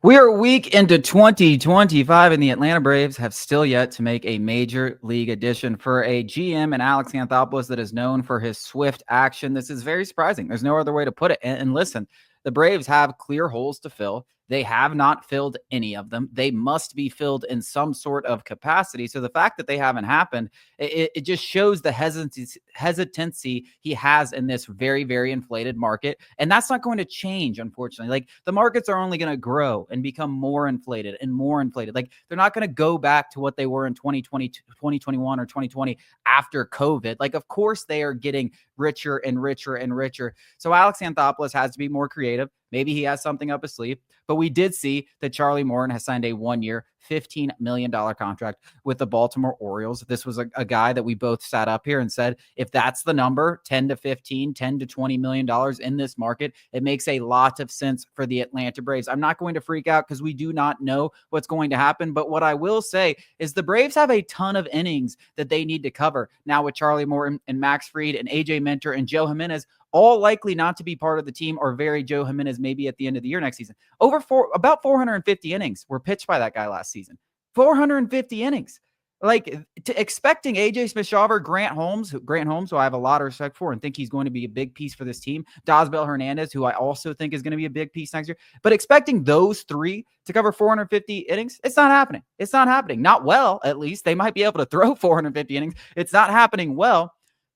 We are a week into 2025, and the Atlanta Braves have still yet to make a major league addition. For a GM and Alex Anthopoulos that is known for his swift action, this is very surprising. There's no other way to put it. And listen, the Braves have clear holes to fill. They have not filled any of them. They must be filled in some sort of capacity. So the fact that they haven't happened, it just shows the hesitancy he has in this very, very inflated market. And that's not going to change, unfortunately. Like, the markets are only going to grow and become more inflated and more inflated. Like, they're not going to go back to what they were in 2020, 2021 or 2020 after COVID. Like, of course they are getting richer and richer and richer. So Alex Anthopoulos has to be more creative. Maybe he has something up his sleeve, but we did see that Charlie Morton has signed a 1-year, $15 million contract with the Baltimore Orioles. This was a guy that we both sat up here and said, if that's the number, 10 to 15, 10 to $20 million in this market, it makes a lot of sense for the Atlanta Braves. I'm not going to freak out because we do not know what's going to happen. But what I will say is the Braves have a ton of innings that they need to cover now with Charlie Morton and Max Fried and AJ Minter and Joe Jimenez, all likely not to be part of the team, or very Joe Jimenez maybe at the end of the year next season. About 450 innings were pitched by that guy last season. 450 innings. Like, expecting AJ Smith-Shawver, Grant Holmes, who I have a lot of respect for and think he's going to be a big piece for this team, Dosbel Hernandez, who I also think is going to be a big piece next year, but expecting those three to cover 450 innings, it's not happening. It's not happening. Not well, at least. They might be able to throw 450 innings. It's not happening well.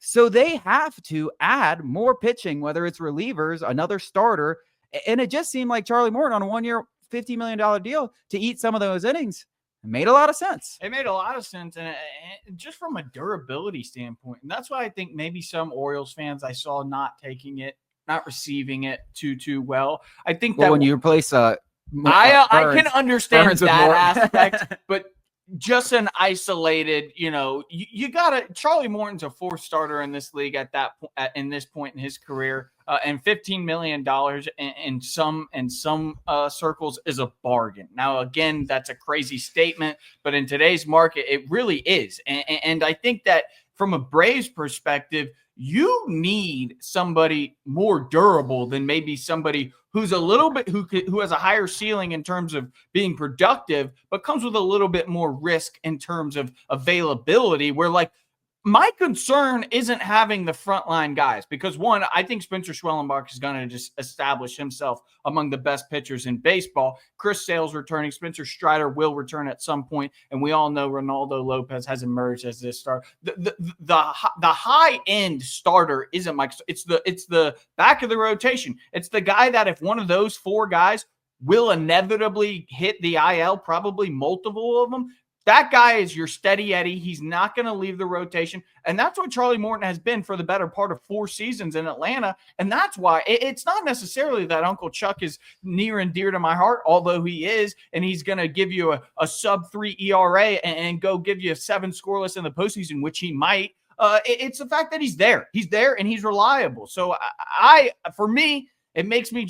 So they have to add more pitching, whether it's relievers, another starter. And it just seemed like Charlie Morton on a 1-year, $50 million deal to eat some of those innings. It made a lot of sense. It made a lot of sense, and just from a durability standpoint. And that's why I think maybe some Orioles fans I saw not taking it, not receiving it too well. I think that when you replace I can understand Burns that aspect, but just an isolated, you got to. Charlie Morton's a 4th starter in this league in this point in his career, and $15 million in some circles is a bargain. Now, again, that's a crazy statement, but in today's market, it really is. And I think that from a Braves perspective, you need somebody more durable than maybe somebody who's a little bit who has a higher ceiling in terms of being productive, but comes with a little bit more risk in terms of availability. Where, like, my concern isn't having the frontline guys, because one, I think Spencer Schwellenbach is going to just establish himself among the best pitchers in baseball. Chris Sale's returning. Spencer Strider will return at some point, and we all know Ronaldo Lopez has emerged as this star. The high end starter isn't Mike. It's the back of the rotation. It's the guy that if one of those 4 guys will inevitably hit the IL, probably multiple of them, that guy is your steady Eddie. He's not going to leave the rotation. And that's what Charlie Morton has been for the better part of 4 seasons in Atlanta. And that's why it's not necessarily that Uncle Chuck is near and dear to my heart, although he is, and he's going to give you a sub-3 ERA and go give you a 7 scoreless in the postseason, which he might. It's the fact that he's there. He's there and he's reliable. So for me, it makes me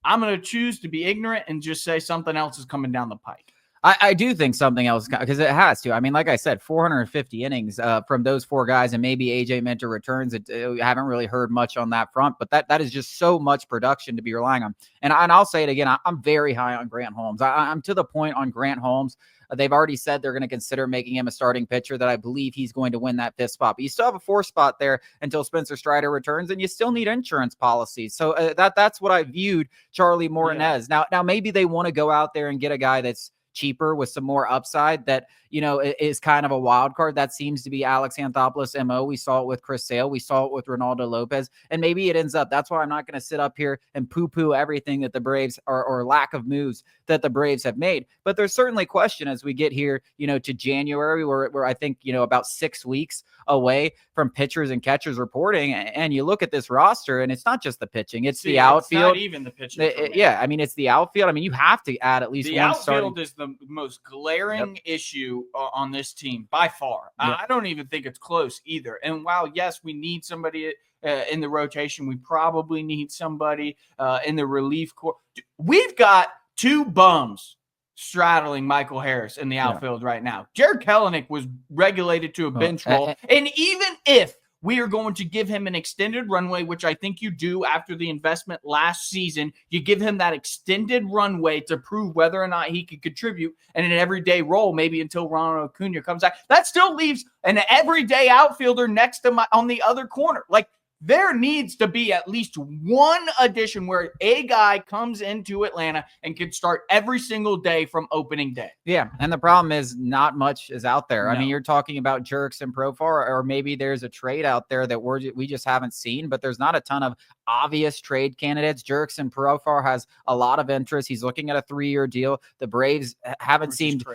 I'm going to choose to be ignorant and just say something else is coming down the pike. I do think something else, because it has to. I mean, like I said, 450 innings from those 4 guys, and maybe AJ Minter returns. I haven't really heard much on that front, but that is just so much production to be relying on. And I'll say it again, I'm very high on Grant Holmes. I'm to the point on Grant Holmes. They've already said they're going to consider making him a starting pitcher, that I believe he's going to win that 5th spot. But you still have a 4th spot there until Spencer Strider returns, and you still need insurance policies. So that's what I viewed Charlie Morton as. Now maybe they want to go out there and get a guy that's cheaper with some more upside that, is kind of a wild card. That seems to be Alex Anthopoulos' MO. We saw it with Chris Sale. We saw it with Ronaldo Lopez. And maybe it ends up. That's why I'm not going to sit up here and poo-poo everything that the Braves or lack of moves that the Braves have made. But there's certainly question as we get here, to January, where I think, about 6 weeks away from pitchers and catchers reporting. And you look at this roster, and it's not just the pitching. It's the outfield. It's not even the pitching. I mean, it's the outfield. I mean, you have to add at least the one outfield starting. Is the most glaring issue on this team by far. I don't even think it's close either. And while, yes, we need somebody in the rotation, we probably need somebody in the relief corps. We've got 2 bums straddling Michael Harris in the outfield right now. Jared Kelenic was regulated to a bench role. And even if we are going to give him an extended runway, which I think you do after the investment last season. You give him that extended runway to prove whether or not he can contribute in an everyday role, maybe until Ronald Acuna comes back. That still leaves an everyday outfielder next to on the other corner. Like, there needs to be at least one addition where a guy comes into Atlanta and can start every single day from opening day. Yeah, and the problem is not much is out there. No. I mean, you're talking about Jerks and Profar, or maybe there's a trade out there that we just haven't seen, but there's not a ton of obvious trade candidates. Jerks and Profar has a lot of interest. He's looking at a 3-year deal. The Braves haven't seemed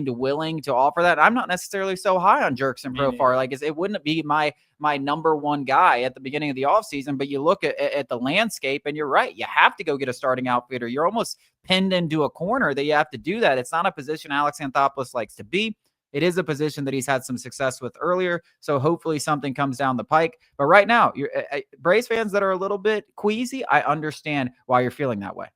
willing to offer that. I'm not necessarily so high on Jerks and Profar. Like, it wouldn't be my number one guy at the beginning of the offseason, but you look at the landscape and you're right. You have to go get a starting outfielder. You're almost pinned into a corner that you have to do that. It's not a position Alex Anthopoulos likes to be. It is a position that he's had some success with earlier. So hopefully something comes down the pike. But right now, Braves fans that are a little bit queasy, I understand why you're feeling that way.